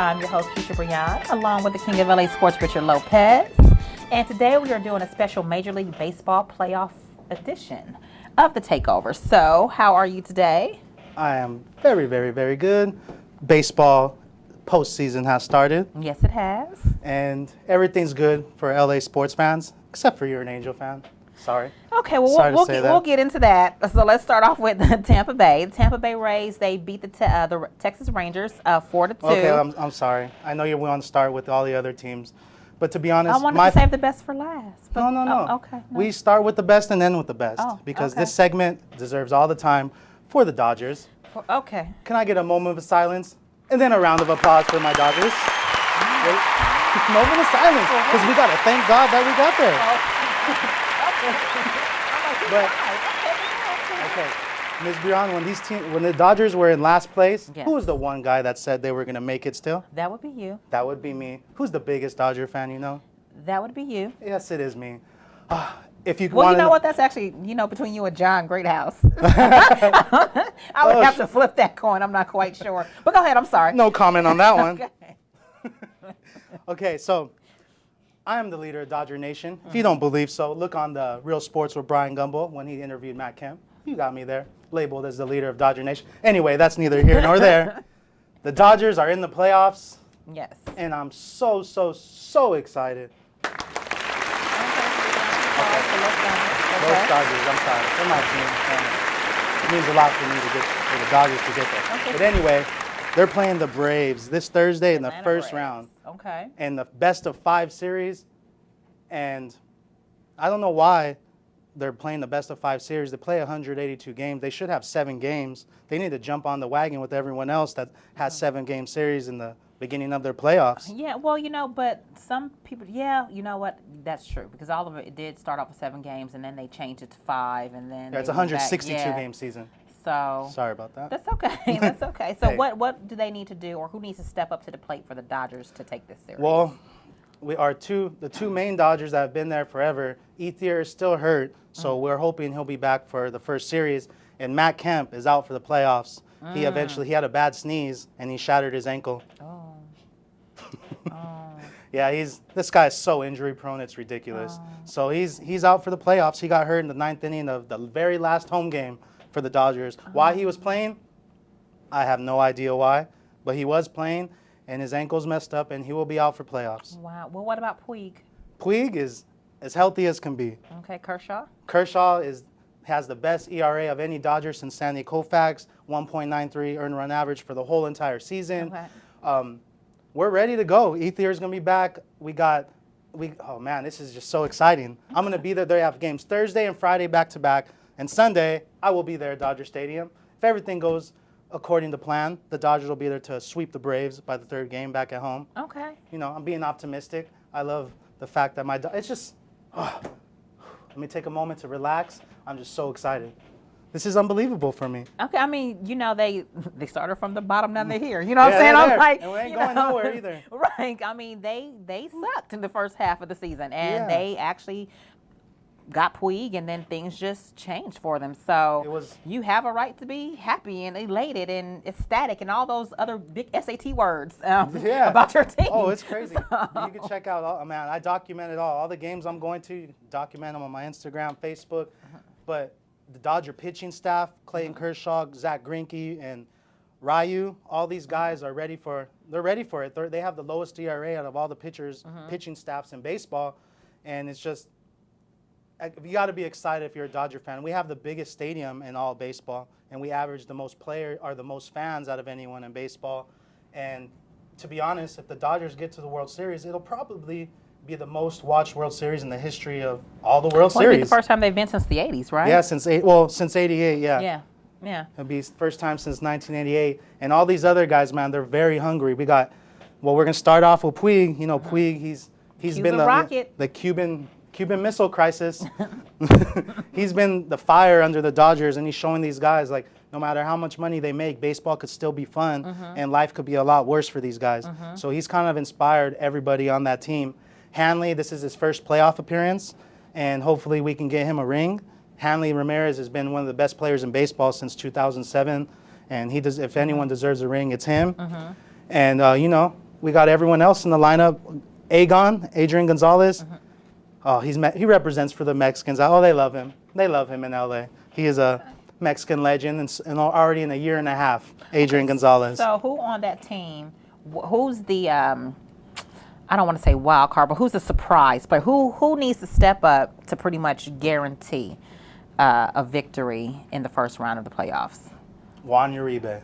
I'm your host, Khisha Brijon, along with the king of LA sports, Richard Lopez. And today we are doing a special Major League Baseball playoff edition of the Takeover. So, how are you today? I am very, very, very good. Baseball postseason has started. Yes, it has. And everything's good for LA sports fans, except for you're an Angel fan. Sorry. Okay, well, we'll get into that. So let's start off with Tampa Bay. The Tampa Bay Rays, they beat the Texas Rangers 4-2. Okay, I'm sorry. I know you want to start with all the other teams. But to be honest, I wanted to save the best for last. But, No. Okay. No. We start with the best and end with the best. Because this segment deserves all the time for the Dodgers. Okay. Can I get a moment of silence? And then a round of applause for my Dodgers. Wait. Moment of silence. Because we got to thank God that we got there. But, okay, Ms. Brijon, when the Dodgers were in last place, yes. Who was the one guy that said they were going to make it still? That would be you. That would be me. Who's the biggest Dodger fan you know? That would be you. Yes, it is me. If you Well, you know what? That's actually, between you and John Greathouse. I would have to flip that coin. I'm not quite sure. But go ahead. I'm sorry. No comment on that one. Okay. Okay, so I am the leader of Dodger Nation. If you don't believe so, look on the Real Sports with Brian Gumbel when he interviewed Matt Kemp. You got me there, labeled as the leader of Dodger Nation. Anyway, that's neither here nor there. The Dodgers are in the playoffs. Yes. And I'm so excited. Okay. Those Dodgers, I'm sorry. They're my team. And it means a lot for me for the Dodgers to get there. Okay. But anyway, they're playing the Braves this Thursday in the Atlanta first Braves. round. Okay. And the best of 5 series. And I don't know why they're playing the best of 5 series. They play 182 games. They should have 7 games. They need to jump on the wagon with everyone else that has 7-game series in the beginning of their playoffs. Yeah, well, but some people, you know what? That's true because all of it did start off with 7 games and then they changed it to 5 and then It's a 162-game season. So sorry about that. That's okay. That's okay. So Hey. what do they need to do, or who needs to step up to the plate for the Dodgers to take this series? Well, the two main Dodgers that have been there forever. Ethier is still hurt, so we're hoping he'll be back for the first series. And Matt Kemp is out for the playoffs. He had a bad sneeze and he shattered his ankle. Oh. Yeah, this guy is so injury prone, it's ridiculous. So he's out for the playoffs. He got hurt in the 9th inning of the very last home game for the Dodgers. Why he was playing, I have no idea why, but he was playing and his ankle's messed up and he will be out for playoffs. Wow. Well, what about Puig? Puig is as healthy as can be. Okay, Kershaw? Kershaw has the best ERA of any Dodger since Sandy Koufax, 1.93 earned run average for the whole entire season. Okay. We're ready to go. Ethier's going to be back. Oh man, this is just so exciting. I'm going to be there. They have games Thursday and Friday back to back. And Sunday, I will be there at Dodger Stadium. If everything goes according to plan, the Dodgers will be there to sweep the Braves by the 3rd game back at home. Okay. I'm being optimistic. I love the fact that it's just, let me take a moment to relax. I'm just so excited. This is unbelievable for me. Okay, I mean, they started from the bottom, now they're here. You know what I'm saying? There. I'm like, and we ain't going nowhere either. Right. I mean, they sucked in the first half of the season, and they actually got Puig, and then things just changed for them. So you have a right to be happy and elated and ecstatic and all those other big SAT words about your team. Oh, it's crazy. You can check out I documented all the games I'm going to. You can document them on my Instagram, Facebook. But the Dodger pitching staff, Clayton Kershaw, Zach Greinke, and Ryu, all these guys are ready for it. They have the lowest ERA out of all the pitching staffs in baseball. And it's just, you got to be excited if you're a Dodger fan. We have the biggest stadium in all baseball, and we average the most fans out of anyone in baseball. And to be honest, if the Dodgers get to the World Series, it'll probably be the most watched World Series in the history of all the World Series. It'll be the first time they've been since the 80s, right? Yeah, since '88, yeah. Yeah. It'll be first time since 1988. And all these other guys, man, they're very hungry. We're going to start off with Puig. Puig, he's been the Cuban Missile Crisis. He's been the fire under the Dodgers, and he's showing these guys, like, no matter how much money they make, baseball could still be fun, and life could be a lot worse for these guys. So he's kind of inspired everybody on that team. Hanley, this is his first playoff appearance, and hopefully we can get him a ring. Hanley Ramirez has been one of the best players in baseball since 2007, and if anyone deserves a ring, it's him. And, we got everyone else in the lineup. Adrian Gonzalez. Oh, he represents for the Mexicans. Oh, they love him. They love him in LA. He is a Mexican legend, and already in a year and a half, Adrian Gonzalez. So who on that team, who's the, I don't want to say wild card, but who's the surprise? But who needs to step up to pretty much guarantee a victory in the first round of the playoffs? Juan Uribe.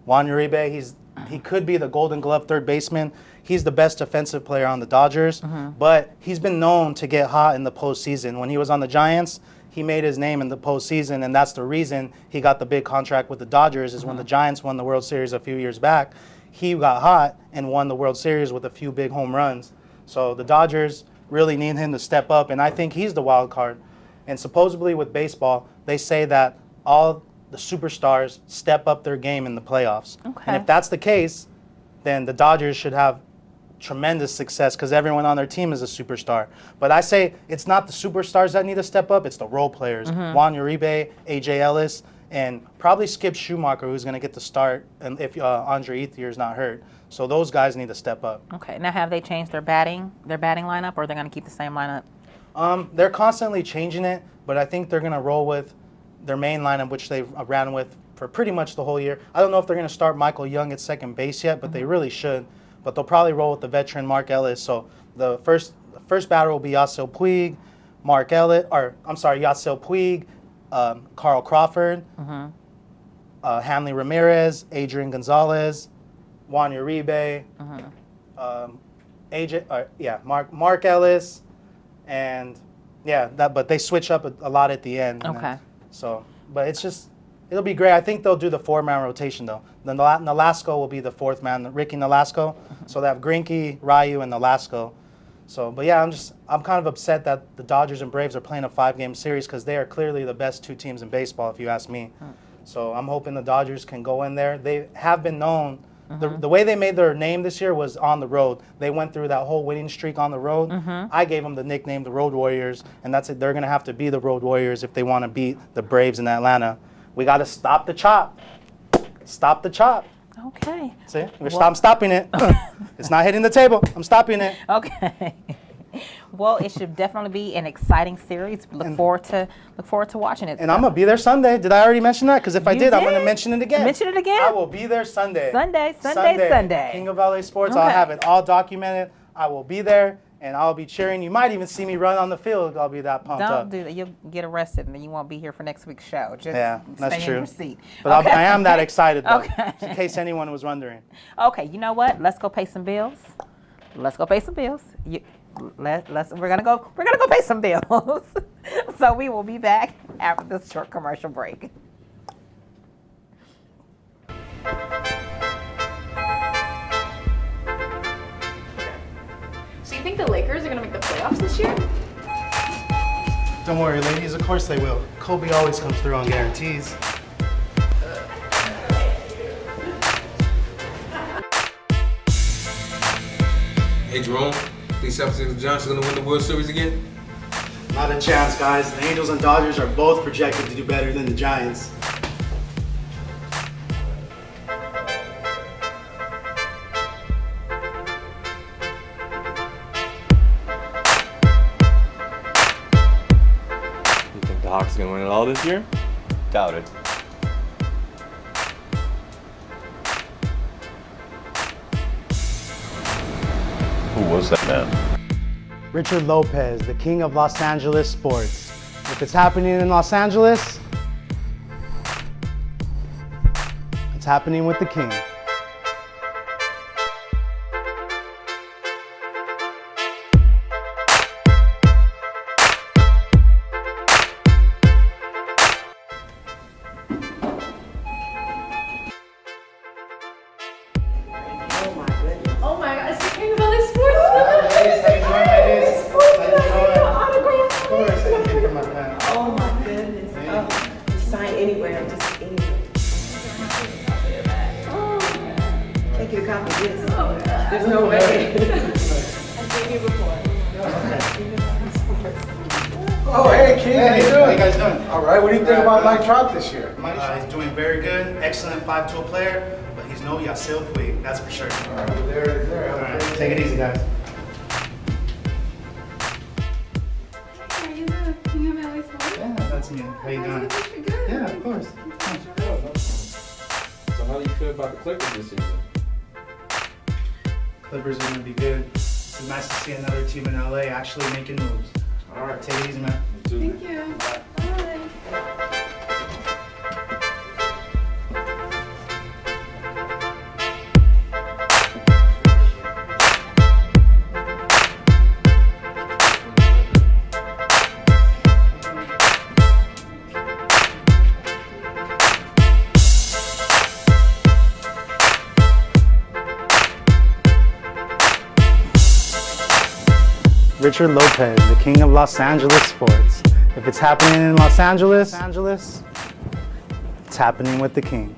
Juan Uribe, he could be the Golden Glove third baseman. He's the best defensive player on the Dodgers, but he's been known to get hot in the postseason. When he was on the Giants, he made his name in the postseason, and that's the reason he got the big contract with the Dodgers is when the Giants won the World Series a few years back. He got hot and won the World Series with a few big home runs. So the Dodgers really need him to step up, and I think he's the wild card. And supposedly with baseball, they say that all the superstars step up their game in the playoffs. Okay. And if that's the case, then the Dodgers should have tremendous success because everyone on their team is a superstar. But I say it's not the superstars that need to step up, it's the role players. Juan Uribe, A.J. Ellis, and probably Skip Schumacher, who's going to get the start and if Andre Ethier is not hurt. So those guys need to step up. Okay. Now, have they changed their batting lineup, or are they going to keep the same lineup? They're constantly changing it, but I think they're going to roll with their main lineup, which they've ran with for pretty much the whole year. I don't know if they're going to start Michael Young at second base yet, but they really should. But they'll probably roll with the veteran Mark Ellis. So the first batter will be Yasiel Puig, Yasiel Puig, Carl Crawford, Hanley Ramirez, Adrian Gonzalez, Juan Uribe, Mark Ellis, and but they switch up a lot at the end. Okay. But it'll be great. I think they'll do the 4-man rotation though. Then Nolasco will be the 4th man, Ricky Nolasco. So they have Greinke, Ryu, and Nolasco. So, but yeah, I'm kind of upset that the Dodgers and Braves are playing a 5-game series because they are clearly the best 2 teams in baseball, if you ask me. So I'm hoping the Dodgers can go in there. They have been known. The way they made their name this year was on the road. They went through that whole winning streak on the road. I gave them the nickname the Road Warriors, and that's it. They're going to have to be the Road Warriors if they want to beat the Braves in Atlanta. We got to stop the chop. Stop the chop. Okay. See? I'm stopping it. It's not hitting the table. I'm stopping it. Okay. Well, it should definitely be an exciting series. Look forward to watching it. And I'm gonna be there Sunday. Did I already mention that? Because if I did, I'm gonna mention it again. Mention it again. I will be there Sunday. Sunday. King of LA Sports. I'll have it all documented. I will be there, and I'll be cheering. You might even see me run on the field. I'll be that pumped up. Don't do that. You'll get arrested, and then you won't be here for next week's show. Just that's stay true. in your seat. But I am that excited, though, Okay. in case anyone was wondering. Okay, you know what? Let's go pay some bills. We're gonna go pay some bills. So we will be back after this short commercial break. So you think the Lakers are gonna make the playoffs this year? Don't worry, ladies. Of course they will. Kobe always comes through on guarantees. Hey Jerome, think 76 Giants are going to win the World Series again? Not a chance, guys. The Angels and Dodgers are both projected to do better than the Giants. You think the Hawks are going to win it all this year? Doubt it. Who was that man? Richard Lopez, the king of Los Angeles sports. If it's happening in Los Angeles, it's happening with the king. Oh my God, it's the King of LA Sports. Oh my goodness. Oh, sign anywhere, just anywhere. Oh, can't get a copy of this. There's no way. I've seen you before. Oh, hey, King, how you doing? How you guys doing? All right, what do you think about Mike Trout this year? He's doing very good. Excellent 5-tool player, but he's No Yasiel Puig, that's for sure. All right, there. All right, take it easy, guys. Are you the king of LA sports? Yeah, that's me. How you doing? Good. Yeah, of course. So how do you feel about the Clippers this season? Clippers are gonna be good. It's nice to see another team in LA actually making moves. All right, Take it easy, man. you too. Thank you. Bye. Richard Lopez, the king of Los Angeles sports. If it's happening in Los Angeles, it's happening with the king.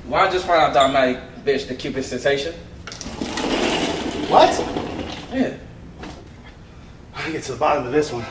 Well, I just found out that I might bitch the Cupid sensation. What? Yeah. I can get to the bottom of this one.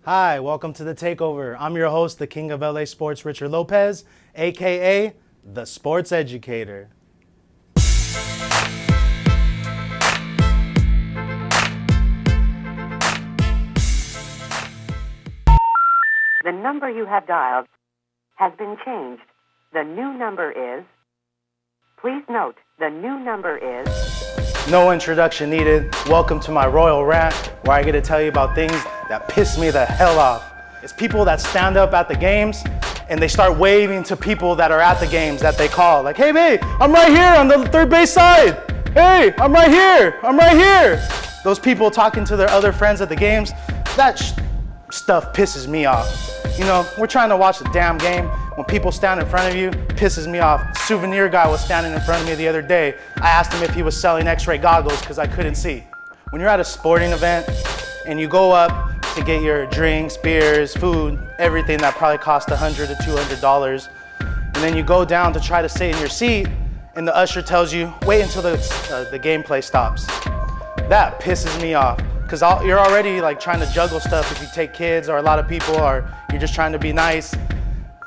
Hi, welcome to the Takeover. I'm your host, the king of LA sports, Richard Lopez, aka the Sports Educator. The number you have dialed has been changed. The new number is... Please note, the new number is... No introduction needed. Welcome to my royal rant, where I get to tell you about things that piss me the hell off. It's people that stand up at the games and they start waving to people that are at the games that they call. Like, hey, babe, I'm right here on the third base side. Hey, I'm right here. Those people talking to their other friends at the games, that stuff pisses me off. You know, we're trying to watch the damn game. When people stand in front of you, it pisses me off. Souvenir guy was standing in front of me the other day. I asked him if he was selling x-ray goggles because I couldn't see. When you're at a sporting event and you go up to get your drinks, beers, food, everything that probably cost $100 to $200, and then you go down to try to sit in your seat and the usher tells you, wait until the gameplay stops. That pisses me off. Because you're already like trying to juggle stuff if you take kids or a lot of people, or you're just trying to be nice.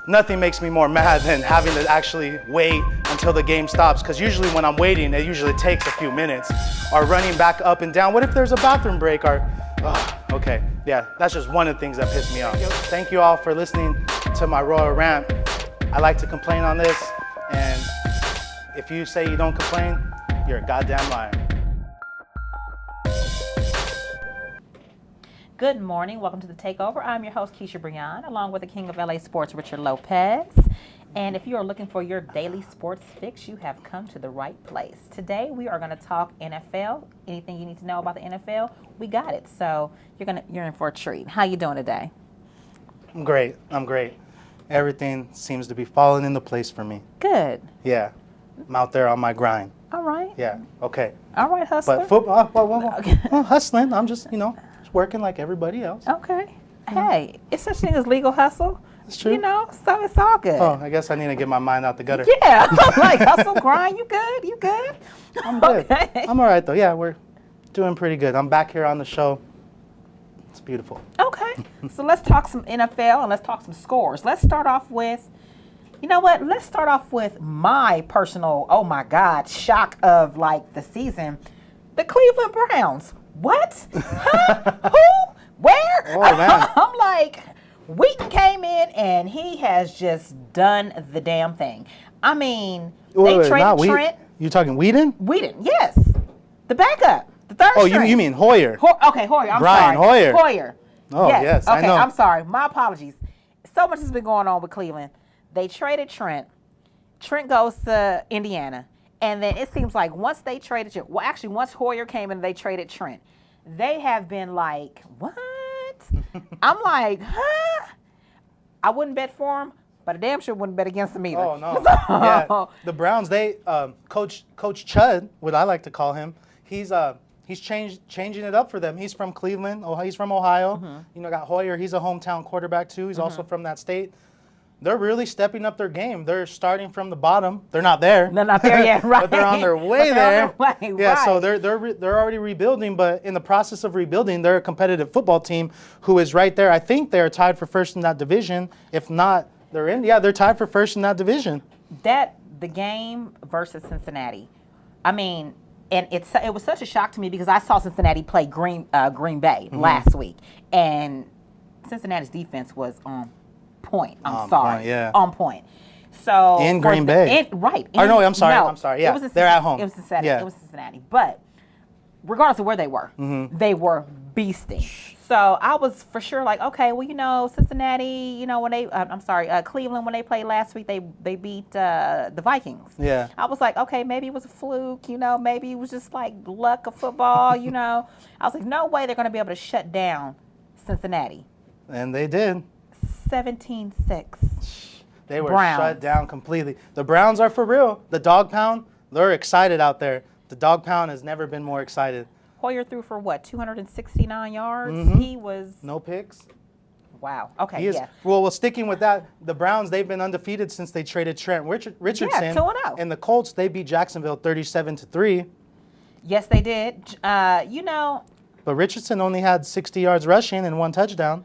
Nothing makes me more mad than having to actually wait until the game stops. Because usually when I'm waiting, it usually takes a few minutes. Or running back up and down. What if there's a bathroom break? Or, okay, yeah, that's just one of the things that piss me off. Thank you all for listening to my royal rant. I like to complain on this, and if you say you don't complain, you're a goddamn liar. Good morning. Welcome to the Takeover. I'm your host, Khisha, brijon, along with the king of LA sports, Richard Lopez. And if you are looking for your daily sports fix, you have come to the right place. Today, we are going to talk NFL. Anything you need to know about the NFL, we got it. So you're in for a treat. How you doing today? I'm great. Everything seems to be falling into place for me. Good. Yeah. I'm out there on my grind. All right. Yeah. Okay. All right, hustler. But football, Okay. hustling. I'm just, working like everybody else. Okay. Hey, it's such thing as legal hustle. It's true. So it's all good. Oh, I guess I need to get my mind out the gutter. Yeah. I'm like, hustle, grind. You good? You good? I'm good. Okay. I'm all right, though. Yeah, we're doing pretty good. I'm back here on the show. It's beautiful. Okay. So let's talk some NFL and let's talk some scores. Let's start off with, you know what? Let's start off with my personal, oh my God, shock of like the season. The Cleveland Browns. What? Huh? Who? Where? Oh, man. I'm like, Wheaton came in and he has just done the damn thing. I mean, they traded Trent. You talking Whedon? Wheaton, yes. The backup. The third string. Oh, you mean Hoyer. Okay, Hoyer. I'm Brian sorry. Hoyer. Hoyer. Oh, yes, Okay, I know. I'm sorry. My apologies. so much has been going on with Cleveland. They traded Trent. Trent goes to Indiana. And then it seems like once they traded Trent, well, actually, once Hoyer came in, they traded Trent. They have been like, what? I'm like, huh? I wouldn't bet for him, but I damn sure wouldn't bet against him either. Oh, no. Yeah, the Browns, they, Coach Chud, what I like to call him, he's changing it up for them. He's from Cleveland. He's from Ohio. You know, got Hoyer. He's a hometown quarterback, too. He's also from that state. They're really stepping up their game. They're starting from the bottom. They're not there. They're not there yet, right? But they're on their way there. Yeah, right. so they're already rebuilding, but in the process of rebuilding, they're a competitive football team who is right there. I think they're tied for first in that division. If not, they're tied for first in that division. The game versus Cincinnati. I mean, and it was such a shock to me because I saw Cincinnati play Green Bay last week, and Cincinnati's defense was on point. On point. So in Green Bay, right? No, I'm sorry. Yeah, they're at home. It was Cincinnati. Yeah. It was Cincinnati. But regardless of where they were, they were beasting. So I was for sure like, okay, well, you know, Cincinnati, you know, when they, Cleveland when they played last week, they beat the Vikings. Yeah. I was like, okay, maybe it was a fluke, you know, maybe it was just like luck of football, you know. I was like, no way they're going to be able to shut down Cincinnati. And they did. 17-6. They were Browns. shut down completely. The Browns are for real. The dog pound, they're excited out there. The dog pound has never been more excited. Hoyer threw for what, 269 yards? He was... No picks. Wow. Okay, yeah. Well, sticking with that, the Browns, they've been undefeated since they traded Trent Richardson. Yeah, 2-0. And the Colts, they beat Jacksonville 37-3. Yes, they did. You know... But Richardson only had 60 yards rushing and 1 touchdown.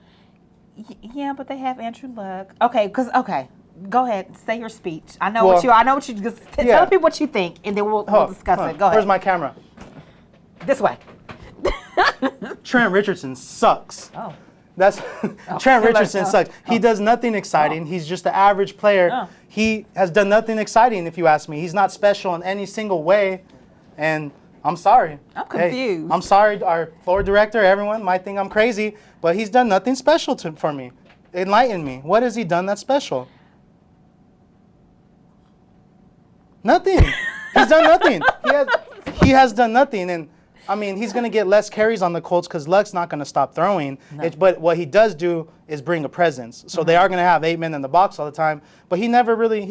Yeah, but they have Andrew Luck. Okay, go ahead, say your speech. I know what you just tell people what you think, and then we'll discuss it. Go ahead. Where's my camera? This way. Trent Richardson sucks. Oh. Trent Richardson sucks. He does nothing exciting. He's just an average player. He has done nothing exciting, if you ask me. He's not special in any single way, and I'm sorry. I'm confused. Hey, I'm sorry, our floor director, everyone might think I'm crazy, but he's done nothing special for me. Enlighten me. What has he done that's special? Nothing. He's done nothing. He has done nothing, and I mean, he's going to get less carries on the Colts because Luck's not going to stop throwing. No. But what he does do is bring a presence. So they are going to have 8 men in the box all the time. But he'll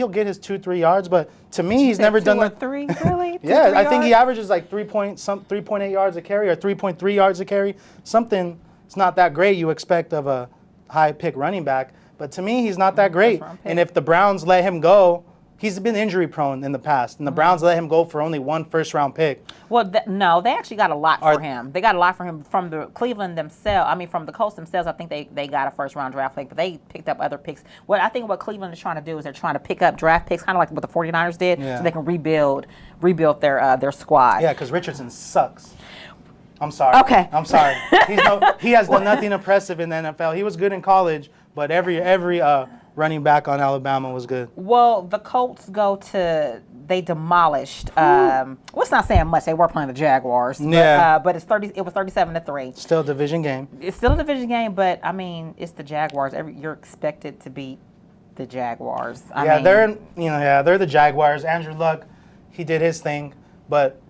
get his 2-3 yards. But to me, he's never done that. 3, really? Yeah, I think he averages like 3.8 yards a carry or 3.3 yards a carry. Something, it's not that great you expect of a high pick running back. But to me, he's not that great. And if the Browns let him go, he's been injury prone in the past, and the Browns let him go for only 1 first-round pick. Well, no, they actually got a lot for him. They got a lot for him from the Cleveland themselves. I mean, from the Colts themselves, I think they got a first-round draft pick, but they picked up other picks. I think what Cleveland is trying to do is they're trying to pick up draft picks, kind of like what the 49ers did, so they can rebuild their squad. Yeah, because Richardson sucks. I'm sorry. Okay. I'm sorry. He has done nothing impressive in the NFL. He was good in college, but every running back on Alabama was good. Well, the Colts they demolished. It's not saying much. They were playing the Jaguars. But it was 37-3. Still a division game. It's still a division game, but I mean, it's the Jaguars. You're expected to beat the Jaguars. They're the Jaguars. Andrew Luck, he did his thing, but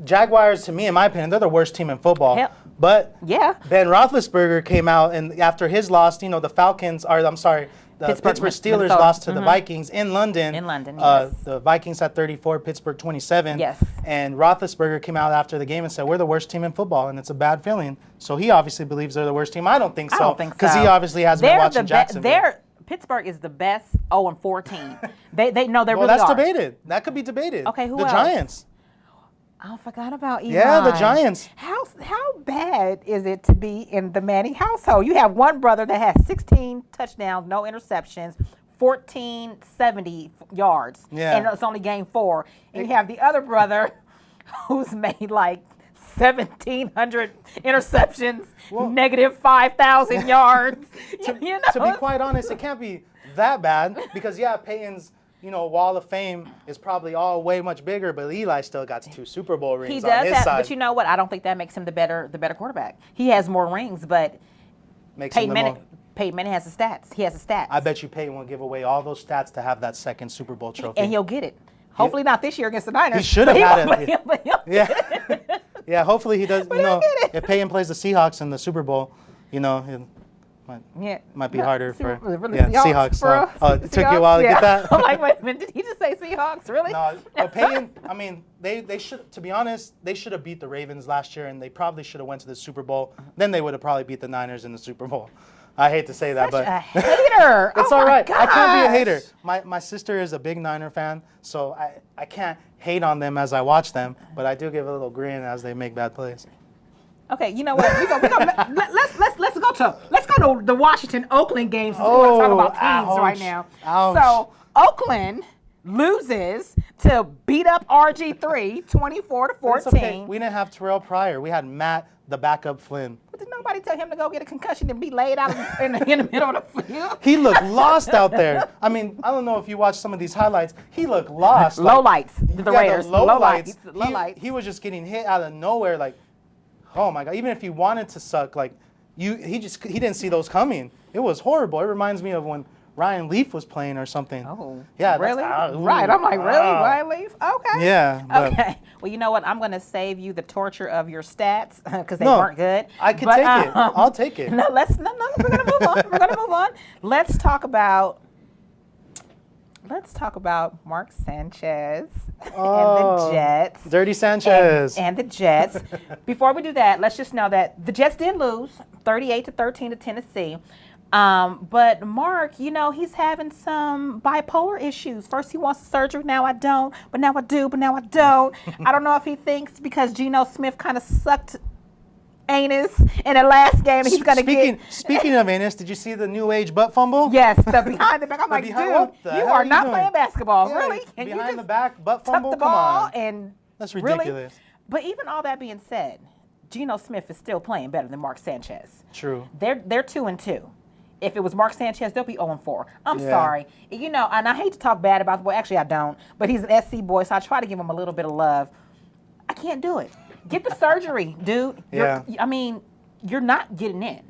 Jaguars, to me, in my opinion, they're the worst team in football. Yep. But Ben Ben Roethlisberger came out, and after his loss, the Pittsburgh Steelers lost to the Vikings in London. Yes. The Vikings had 34, Pittsburgh 27. Yes. And Roethlisberger came out after the game and said, "We're the worst team in football," and it's a bad feeling. So he obviously believes they're the worst team. I don't think so. Because he obviously hasn't been watching Jacksonville. Pittsburgh is the best 0-4 team. They really are. That's debated. That could be debated. Okay, who the else? Giants. I forgot about Eli. Yeah, the Giants. How bad is it to be in the Manning household? You have one brother that has 16 touchdowns, no interceptions, 1,470 yards, and it's only game 4. And you have the other brother who's made like 1,700 interceptions, negative 5,000 yards. To be quite honest, it can't be that bad because Peyton's Wall of Fame is probably all way much bigger, but Eli still got 2 Super Bowl rings on his side. But you know what? I don't think that makes him the better quarterback. He has more rings, but Peyton Peyton Manning has the stats. He has the stats. I bet you Peyton will give away all those stats to have that second Super Bowl trophy. And he'll get it. Hopefully not this year against the Niners. He should have had it. But he'll Yeah. Yeah, hopefully he does. But he'll get it. If Peyton plays the Seahawks in the Super Bowl, it might be harder for Seahawks. It took you a while to get that? I'm like, wait a minute, did he just say Seahawks? Really? No, but Peyton, I mean, they should, to be honest, they should have beat the Ravens last year, and they probably should have went to the Super Bowl. Then they would have probably beat the Niners in the Super Bowl. I hate to say that, but a hater. it's Oh all my right. I can't be a gosh. hater. My sister is a big Niner fan, so I can't hate on them as I watch them, but I do give a little grin as they make bad plays. Okay, you know what? Let's go to the Washington Oakland game since we want to talk about teams right now. Ouch. So Oakland loses to beat up RG3 24-14. It's okay. We didn't have Terrell Pryor. We had Matt, the backup Flynn. But did nobody tell him to go get a concussion and be laid out in the middle of the field? He looked lost out there. I mean, I don't know if you watched some of these highlights. He looked lost. Low lights. The Raiders. The low lights. Low lights. He was just getting hit out of nowhere. Like, oh my God. Even if he wanted to suck, like, he didn't see those coming. It was horrible. It reminds me of when Ryan Leaf was playing or something. Oh, yeah. Really? Right. I'm like, really? Ryan Leaf? Okay. Yeah. Okay. Well, you know what? I'm going to save you the torture of your stats because they weren't good. I can take it. I'll take it. No, we're going to move on. We're going to move on. Let's talk about Mark Sanchez and the Jets. Dirty Sanchez. And the Jets. Before we do that, let's just know that the Jets did lose 38-13 to Tennessee. But Mark, he's having some bipolar issues. First he wants surgery, now I don't, but now I do, but now I don't. I don't know if he thinks because Geno Smith kind of sucked anus in the last game and he's going to get... Speaking of anus, did you see the new age butt fumble? Yes, the behind the back. I'm like, dude, you are not playing basketball, really? And behind the back butt fumble? Tuck the ball and... That's ridiculous. Really? But even all that being said, Geno Smith is still playing better than Mark Sanchez. True. They're 2-2. If it was Mark Sanchez, they'll be 0-4. I'm sorry. And I hate to talk bad about the boy. Actually, I don't. But he's an SC boy, so I try to give him a little bit of love. I can't do it. Get the surgery, dude. You're not getting in.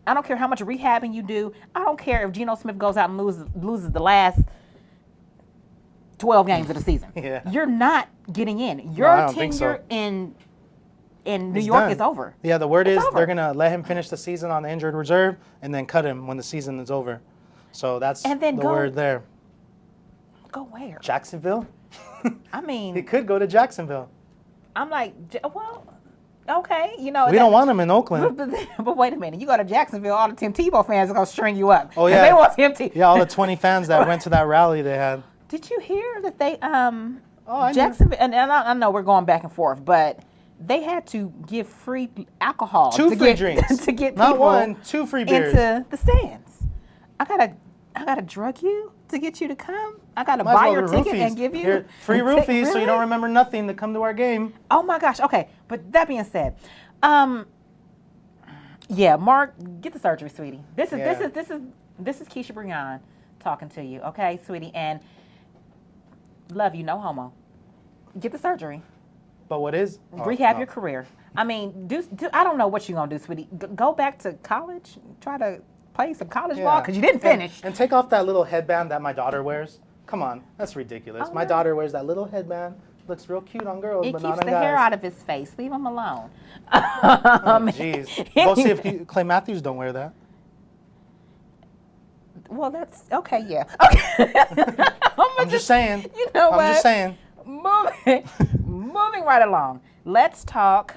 I don't care how much rehabbing you do. I don't care if Geno Smith goes out and loses the last 12 games of the season. Yeah. You're not getting in. Your tenure in New York is over. Yeah, the word is they're going to let him finish the season on the injured reserve and then cut him when the season is over. So that's the word there. Go where? Jacksonville? I mean... He could go to Jacksonville. I'm like, well, okay. We don't want him in Oakland. But wait a minute. You go to Jacksonville, all the Tim Tebow fans are going to string you up. Oh, yeah. They want Tim Tebow. Yeah, all the 20 fans that went to that rally they had. Did you hear that they... Jacksonville... And I know we're going back and forth, but... They had to give free alcohol. Two free drinks. To get not people one, 2 free beers. Into the stands. I gotta drug you to get you to come. I gotta buy your ticket and give you free roofies so you don't remember nothing to come to our game. Oh my gosh. Okay. But that being said, Mark, get the surgery, sweetie. This is khisha brijon talking to you, okay, sweetie, and love you, no homo. Get the surgery. But what is? Rehab your career. I mean, I don't know what you're going to do, sweetie. Go back to college, try to play some college ball, because you didn't finish. And take off that little headband that my daughter wears. Come on, that's ridiculous. My daughter wears that little headband. Looks real cute on girls, but not on guys. It keeps the hair out of his face. Leave him alone. Oh, jeez. Go see if Clay Matthews don't wear that. Well, that's, okay, yeah. Okay. I'm just saying. You know what? I'm just saying. Moving right along. Let's talk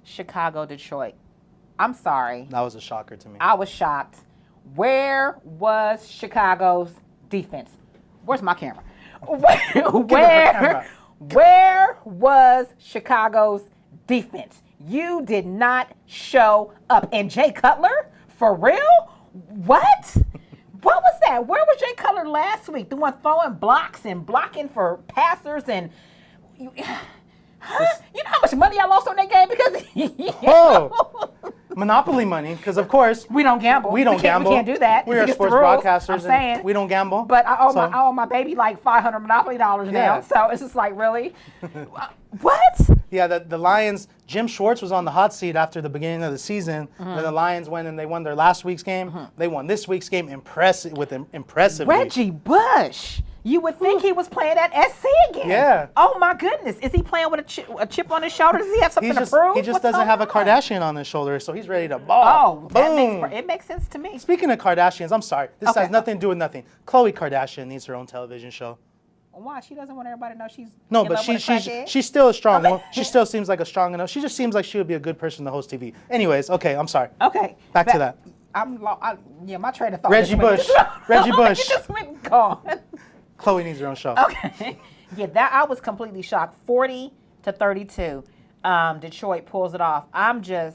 Chicago, Detroit. I'm sorry. That was a shocker to me. I was shocked. Where was Chicago's defense? Where's my camera? Where was Chicago's defense? You did not show up. And Jay Cutler? For real? What? What was that? Where was Jay Cutler last week? The one throwing blocks and blocking for passers and... You know how much money I lost on that game because Monopoly money, because of course we don't gamble. We gamble. We can't do that. We are sports broadcasters. I'm saying we don't gamble. But I owe my baby like $500 Monopoly now. So it's just like, really? What? Yeah, the Lions, Jim Schwartz was on the hot seat after the beginning of the season. Then the Lions went and they won their last week's game. They won this week's game impressively. Reggie Bush. You would think he was playing at SC again. Yeah. Oh my goodness. Is he playing with a chip on his shoulder? Does he have something to prove? He just What's doesn't have a going on? Kardashian on his shoulder, so he's ready to ball. Oh, boom. it makes sense to me. Speaking of Kardashians, I'm sorry. This has nothing to do with nothing. Khloe Kardashian needs her own television show. Why? She doesn't want everybody to know she's No, in but love with a crackhead? she's still a strong woman. She still seems like a strong enough. She just seems like she would be a good person to host TV. Anyways, okay, I'm sorry. Okay. Back to that. My train of thought. Reggie Bush. Reggie Bush. It just went gone. Khloe needs her own show. Okay. Yeah, I was completely shocked. 40-32. Detroit pulls it off. It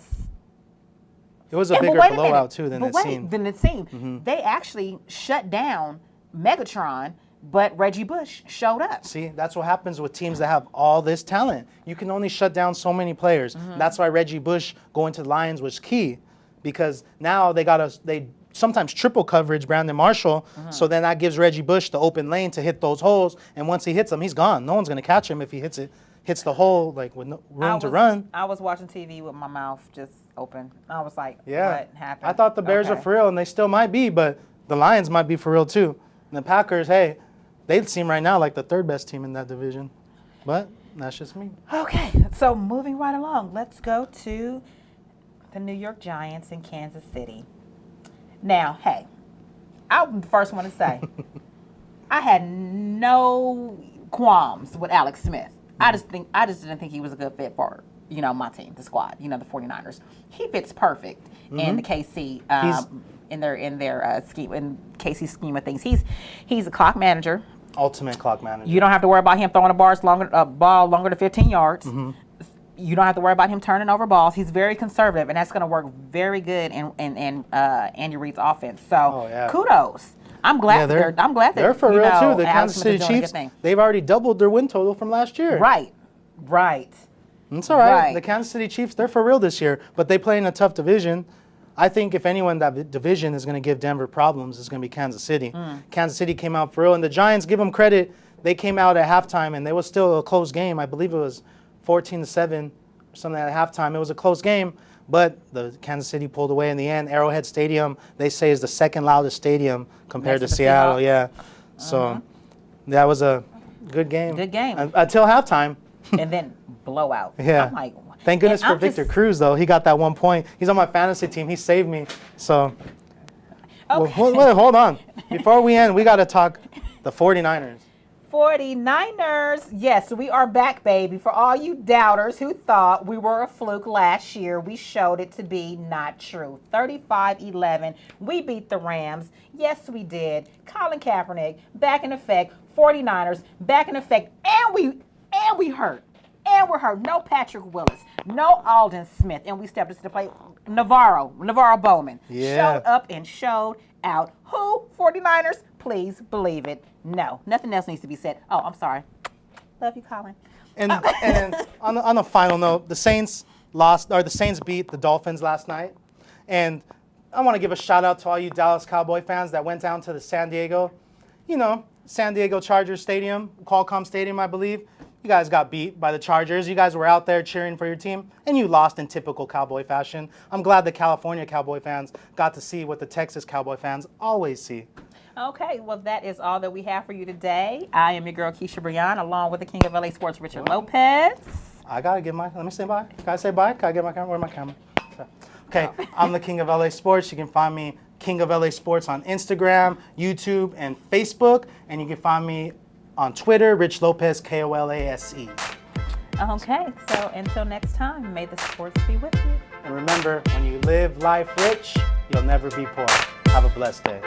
was a bigger blowout too than it seemed. Than it seemed. They actually shut down Megatron, but Reggie Bush showed up. See, that's what happens with teams that have all this talent. You can only shut down so many players. That's why Reggie Bush going to the Lions was key, because now they sometimes triple coverage Brandon Marshall, so then that gives Reggie Bush the open lane to hit those holes, and once he hits them, he's gone. No one's going to catch him if he hits the hole like with no room to run. I was watching TV with my mouth just open. I was like, yeah. What happened? I thought the Bears were for real, and they still might be, but the Lions might be for real too. And the Packers, hey, they seem right now like the third best team in that division, but that's just me. Okay, so moving right along, let's go to the New York Giants in Kansas City. Now, hey, I'm the first one to say, I had no qualms with Alex Smith. I just didn't think he was a good fit for, my team, the squad, the 49ers. He fits perfect in the KC, in their scheme, in KC's scheme of things. He's a clock manager. Ultimate clock manager. You don't have to worry about him throwing a ball longer than 15 yards. You don't have to worry about him turning over balls. He's very conservative, and that's going to work very good in Andy Reid's offense. So kudos. I'm glad they're for real too. The Kansas City Chiefs, they've already doubled their win total from last year. Right. That's all right. The Kansas City Chiefs, they're for real this year, but they play in a tough division. I think if anyone that division is going to give Denver problems, it's going to be Kansas City. Kansas City came out for real, and the Giants, give them credit, they came out at halftime, and it was still a close game. I believe it was 14-7 or something at halftime. It was a close game, but the Kansas City pulled away in the end. Arrowhead Stadium, they say, is the second loudest stadium compared to Seattle. Seahawks. Yeah. So that was a good game. Until halftime. And then blowout. Yeah. I'm like, thank goodness for Victor Cruz, though. He got that 1 point. He's on my fantasy team. He saved me. So, wait, hold on. Before we end, we got to talk the 49ers. 49ers. Yes, we are back, baby. For all you doubters who thought we were a fluke last year, we showed it to be not true. 35-11. We beat the Rams. Yes, we did. Colin Kaepernick back in effect. 49ers back in effect. And we hurt. And we're hurt. No Patrick Willis. No Aldon Smith. And we stepped into the play. Navarro Bowman. Showed up and showed out. Who? 49ers? Please believe it. No. Nothing else needs to be said. Oh, I'm sorry. Love you, Colin. And on a final note, the Saints beat the Dolphins last night. And I want to give a shout out to all you Dallas Cowboy fans that went down to the San Diego Chargers Stadium, Qualcomm Stadium, I believe. You guys got beat by the Chargers. You guys were out there cheering for your team, and you lost in typical Cowboy fashion. I'm glad the California Cowboy fans got to see what the Texas Cowboy fans always see. Okay, well, that is all that we have for you today. I am your girl, Khisha Brijon, along with the king of LA Sports, Richard Lopez. I got to let me say bye. Can I say bye? Can I get my camera? Where's my camera? Okay, I'm the king of LA Sports. You can find me King of LA Sports on Instagram, YouTube, and Facebook. And you can find me on Twitter, Rich Lopez, KOLASE. Okay, so until next time, may the sports be with you. And remember, when you live life rich, you'll never be poor. Have a blessed day.